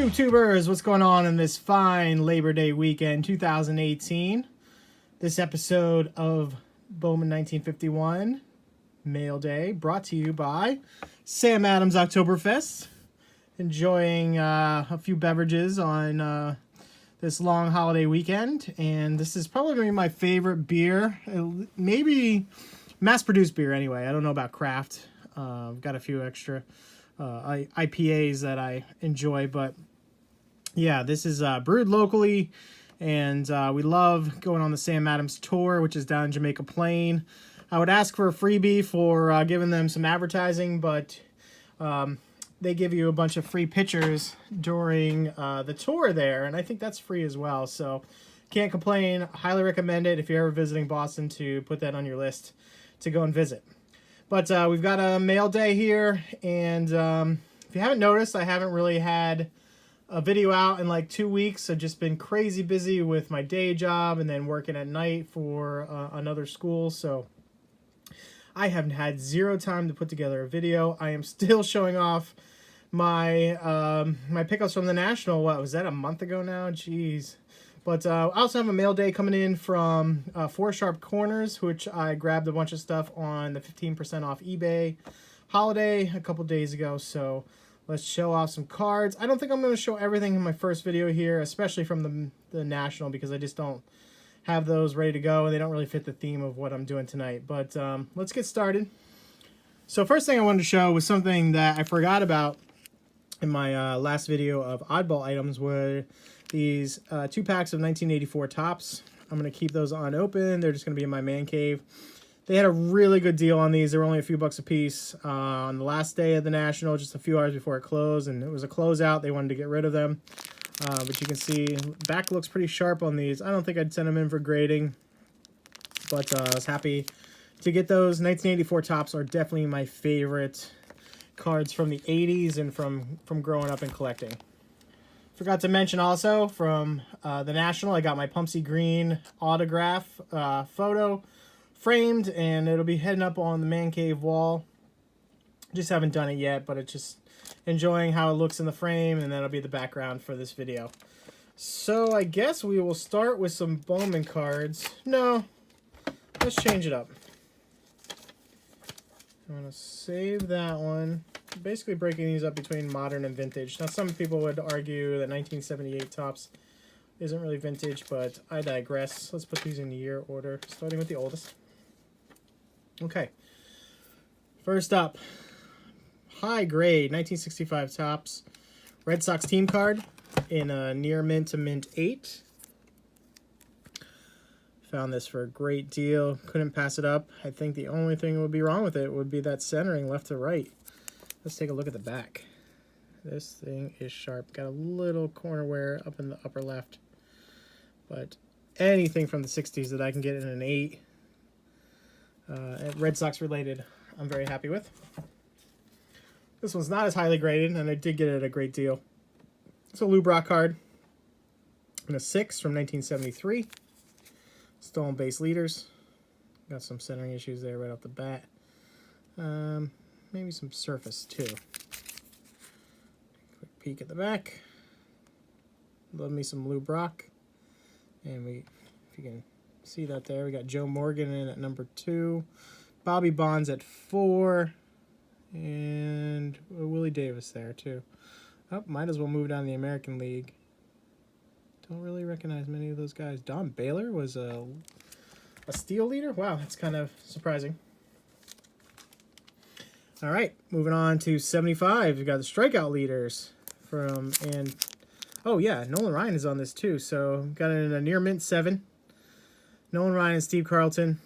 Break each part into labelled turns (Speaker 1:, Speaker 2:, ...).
Speaker 1: YouTubers, what's going on in this fine Labor Day weekend 2018? This episode of Bowman 1951 Mail Day brought to you by Sam Adams Oktoberfest. Enjoying a few beverages on this long holiday weekend, and this is probably going to be my favorite beer. Maybe mass-produced beer anyway. I don't know about craft. I've got a few extra IPAs that I enjoy, but yeah, this is brewed locally, and we love going on the Sam Adams tour, which is down in Jamaica Plain. I would ask for a freebie for giving them some advertising, but they give you a bunch of free pictures during the tour there, and I think that's free as well, so can't complain. Highly recommend it if you're ever visiting Boston to put that on your list to go and visit. But we've got a mail day here, and if you haven't noticed, I haven't really had a video out in like 2 weeks. I've just been crazy busy with my day job and then working at night for another school, so I haven't had zero time to put together a video. I am still showing off my my pickups from the National. What was that, a month ago now? Jeez. But I also have a mail day coming in from 4 Sharp Corners, which I grabbed a bunch of stuff on the 15% off eBay holiday a couple days ago. So let's show off some cards. I don't think I'm going to show everything in my first video here, especially from the National, because I just don't have those ready to go, and they don't really fit the theme of what I'm doing tonight. But let's get started. So first thing I wanted to show was something that I forgot about in my last video of oddball items, were these 2 packs of 1984 tops. I'm going to keep those unopened. They're just going to be in my man cave. They had a really good deal on these. They were only a few bucks a piece on the last day of the National, just a few hours before it closed, and it was a closeout. They wanted to get rid of them. But you can see back looks pretty sharp on these. I don't think I'd send them in for grading, but I was happy to get those. 1984 tops are definitely my favorite cards from the 80s and from growing up and collecting. Forgot to mention also from the National, I got my Pumpsy Green autograph photo framed, and it'll be heading up on the man cave wall. Just haven't done it yet, but it's just enjoying how it looks in the frame, and that'll be the background for this video. So I guess we will start with some Bowman cards. No, let's change it up. I'm going to save that one. Basically breaking these up between modern and vintage. Now some people would argue that 1978 tops isn't really vintage, but I digress. Let's put these in the year order, starting with the oldest. Okay. First up, high grade 1965 tops. Red Sox team card in a near mint to mint 8. Found this for a great deal. Couldn't pass it up. I think the only thing that would be wrong with it would be that centering left to right. Let's take a look at the back. This thing is sharp. Got a little corner wear up in the upper left. But anything from the 60s that I can get in an 8, Red Sox related, I'm very happy with. This one's not as highly graded, and I did get it at a great deal. It's a Lou Brock card. And a 6 from 1973. Stolen base leaders. Got some centering issues there right off the bat. Maybe some surface too. Quick peek at the back. Love me some Lou Brock. And if you can see that there, we got Joe Morgan in at number 2. Bobby Bonds at 4. And Willie Davis there too. Oh, might as well move down to the American League. Don't really recognize many of those guys. Don Baylor was a steal leader? Wow, that's kind of surprising. All right, moving on to 75. We've got the strikeout leaders from, and oh yeah, Nolan Ryan is on this too. So got it in a near mint 7. Nolan Ryan and Steve Carlton.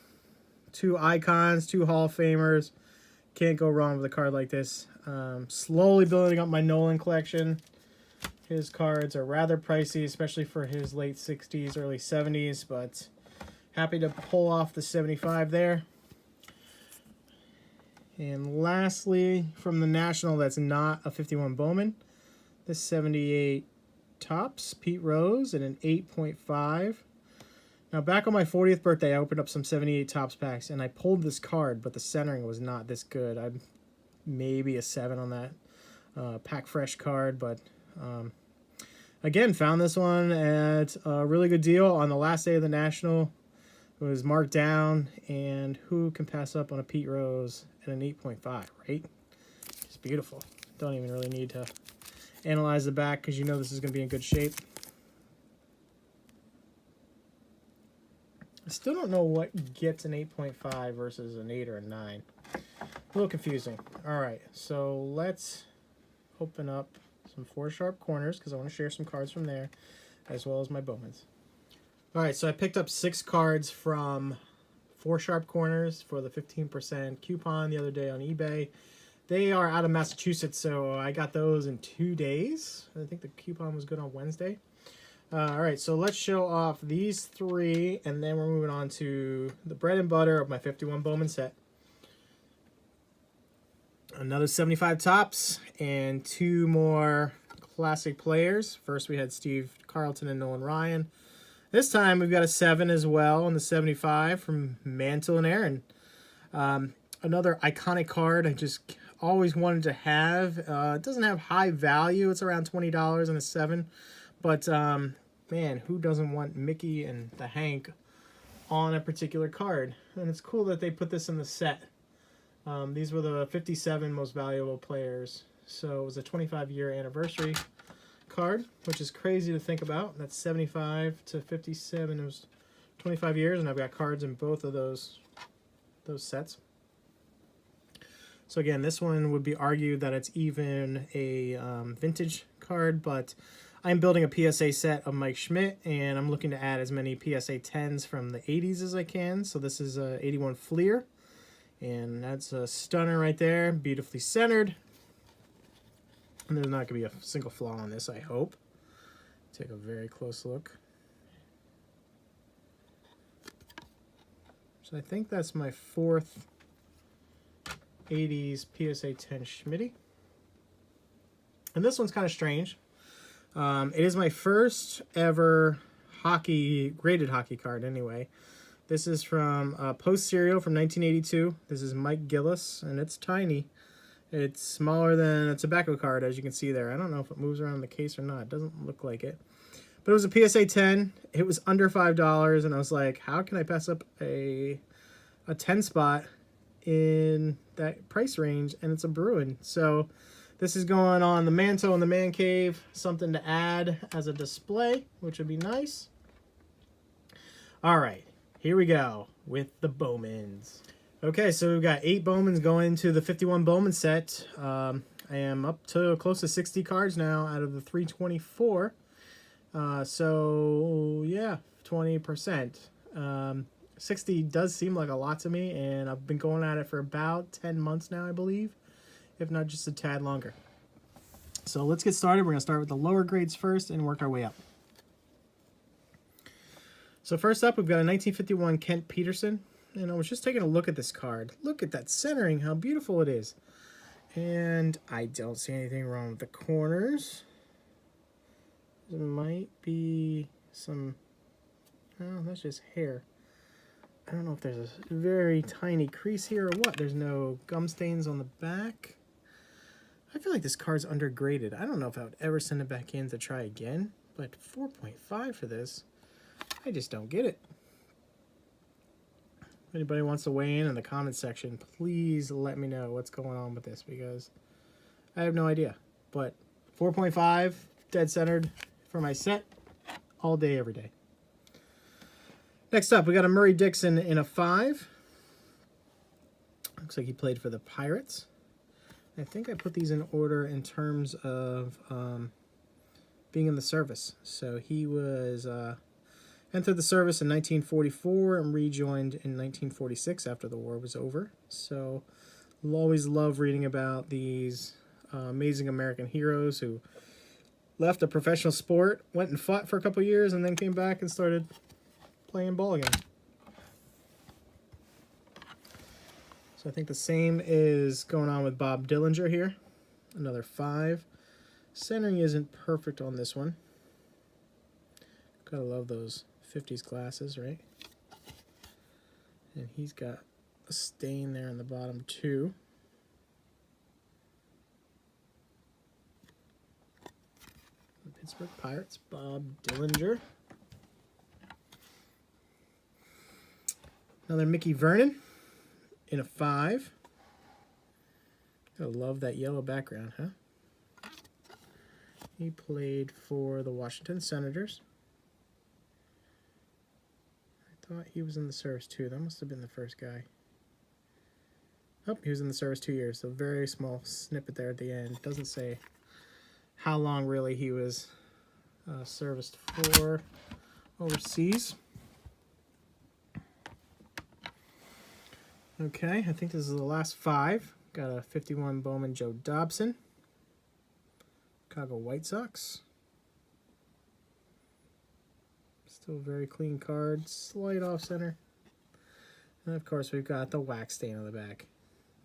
Speaker 1: 2 icons, 2 Hall of Famers. Can't go wrong with a card like this. Slowly building up my Nolan collection. His cards are rather pricey, especially for his late 60s, early 70s, but happy to pull off the 75 there. And lastly, from the National, that's not a 51 Bowman. This 78 tops, Pete Rose, at an 8.5. Now, back on my 40th birthday, I opened up some 78 tops packs, and I pulled this card, but the centering was not this good. I'm maybe a 7 on that pack fresh card, but Again, found this one at a really good deal on the last day of the National. It was marked down, and who can pass up on a Pete Rose and an 8.5, right? It's beautiful. Don't even really need to analyze the back because you know this is going to be in good shape. I still don't know what gets an 8.5 versus an 8 or a 9. A little confusing. All right, so let's open up some 4 sharp corners because I want to share some cards from there as well as my Bowmans. All right, so I picked up 6 cards from 4 sharp corners for the 15% coupon the other day on eBay. They are out of Massachusetts, so I got those in 2 days. I think the coupon was good on Wednesday. All right, so let's show off these 3, and then we're moving on to the bread and butter of my 51 Bowman set. Another 75 tops and 2 more classic players. First, we had Carlton and Nolan Ryan. This time, we've got a 7 as well in the 75 from Mantle and Aaron. Another iconic card I just always wanted to have. It doesn't have high value. It's around $20 and a 7. But, man, who doesn't want Mickey and the Hank on a particular card? And it's cool that they put this in the set. These were the 57 most valuable players. So it was a 25-year anniversary card, which is crazy to think about. That's 75 to 57. It was 25 years, and I've got cards in both of those sets. So again, this one would be argued that it's even a vintage card, but I'm building a PSA set of Mike Schmidt, and I'm looking to add as many PSA 10s from the 80s as I can. So this is a 81 Fleer, and that's a stunner right there, beautifully centered. And there's not going to be a single flaw on this, I hope. Take a very close look. So I think that's my 4th 80s PSA 10 Schmitty. And this one's kind of strange. It is my first ever graded hockey card anyway. This is from Post Serial from 1982. This is Mike Gillis, and it's tiny. It's smaller than a tobacco card, as you can see there. I don't know if it moves around the case or not. It doesn't look like it. But it was a PSA 10. It was under $5, and I was like, how can I pass up a 10 spot in that price range? And it's a Bruin. So this is going on the mantle in the man cave. Something to add as a display, which would be nice. All right, here we go with the Bowmans. Okay, so we've got 8 Bowmans going to the 51 Bowman set. I am up to close to 60 cards now out of the 324. So, yeah, 20%. 60 does seem like a lot to me, and I've been going at it for about 10 months now, I believe, if not just a tad longer. So let's get started. We're going to start with the lower grades first and work our way up. So first up, we've got a 1951 Kent Peterson. And I was just taking a look at this card. Look at that centering, how beautiful it is. And I don't see anything wrong with the corners. There might be some, oh, that's just hair. I don't know if there's a very tiny crease here or what. There's no gum stains on the back. I feel like this card's undergraded. I don't know if I would ever send it back in to try again. But 4.5 for this, I just don't get it. If anybody wants to weigh in the comment section, please let me know what's going on with this, because I have no idea. But 4.5, dead centered for my set, all day, every day. Next up, we got a Murray Dixon in a 5. Looks like he played for the Pirates. I think I put these in order in terms of being in the service. So he was entered the service in 1944 and rejoined in 1946 after the war was over. So I'll always love reading about these amazing American heroes who left a professional sport, went and fought for a couple years, and then came back and started playing ball again. So I think the same is going on with Bob Dillinger here. Another 5. Centering isn't perfect on this one. Gotta love those 50s glasses, right? And he's got a stain there in the bottom too. Pittsburgh Pirates, Bob Dillinger. Another Mickey Vernon in a 5. I love that yellow background, huh? He played for the Washington Senators. I thought he was in the service too. That must have been the first guy. Oh, he was in the service 2 years, so very small snippet there at the end. Doesn't say how long really he was serviced for overseas. Okay, I think this is the last 5. Got a 51 Bowman Joe Dobson. Chicago White Sox. Still very clean card, slight off center. And of course we've got the wax stain on the back.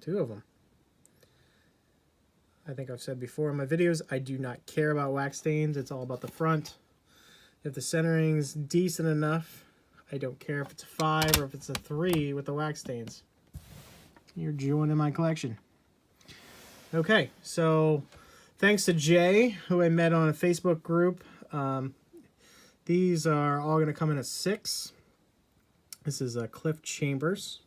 Speaker 1: 2 of them. I think I've said before in my videos, I do not care about wax stains. It's all about the front. If the centering's decent enough, I don't care if it's a 5 or if it's a 3 with the wax stains. You're joining my collection. Okay, so thanks to Jay, who I met on a Facebook group. These are all going to come in a 6. This is Cliff Chambers.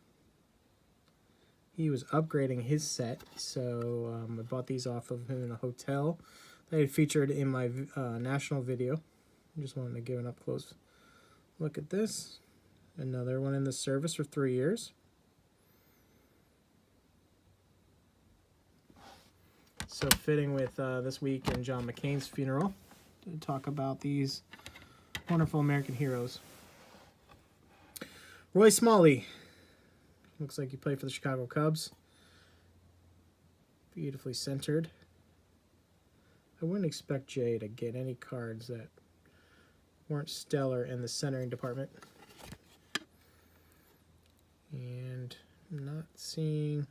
Speaker 1: He was upgrading his set, so I bought these off of him in a hotel. They had featured in my national video. I just wanted to give an up-close look at this. Another one in the service for 3 years. So fitting with this week in John McCain's funeral to talk about these wonderful American heroes. Roy Smalley. Looks like he played for the Chicago Cubs. Beautifully centered. I wouldn't expect Jay to get any cards that weren't stellar in the centering department. And I'm not seeing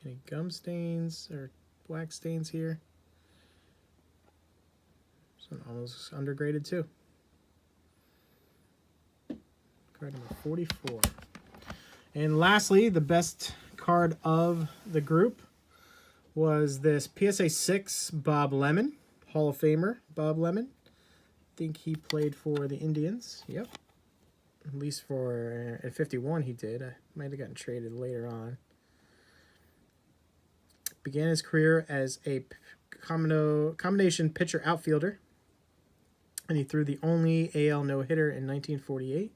Speaker 1: any gum stains or wax stains here. So almost undergraded too. Card number 44. And lastly, the best card of the group was this PSA 6 Bob Lemon, Hall of Famer Bob Lemon. I think he played for the Indians. Yep. At least for at 51 he did. I might have gotten traded later on. Began his career as a combination pitcher outfielder. And he threw the only AL no-hitter in 1948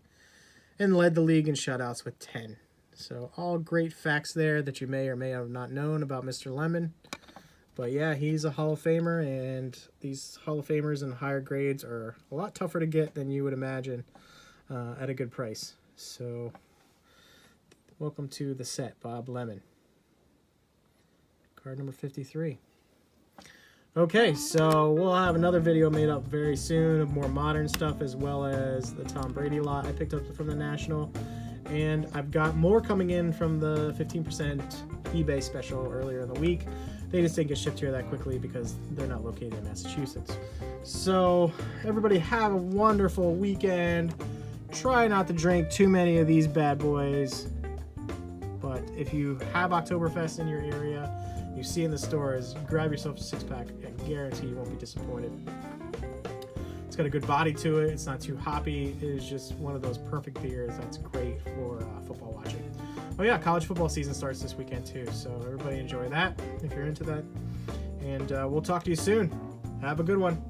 Speaker 1: and led the league in shutouts with 10. So all great facts there that you may or may have not known about Mr. Lemon. But yeah, he's a Hall of Famer, and these Hall of Famers in higher grades are a lot tougher to get than you would imagine at a good price. So welcome to the set, Bob Lemon. Card number 53. Okay, so we'll have another video made up very soon of more modern stuff, as well as the Tom Brady lot I picked up from the National. And I've got more coming in from the 15% eBay special earlier in the week. They just didn't get shipped here that quickly because they're not located in Massachusetts. So everybody have a wonderful weekend. Try not to drink too many of these bad boys. But if you have Oktoberfest in your area, you see in the stores, grab yourself a 6-pack. I guarantee you won't be disappointed. It's got a good body to it. It's not too hoppy. It is just one of those perfect beers that's great for football watching. Oh yeah, college football season starts this weekend too, so everybody enjoy that if you're into that. And we'll talk to you soon. Have a good one.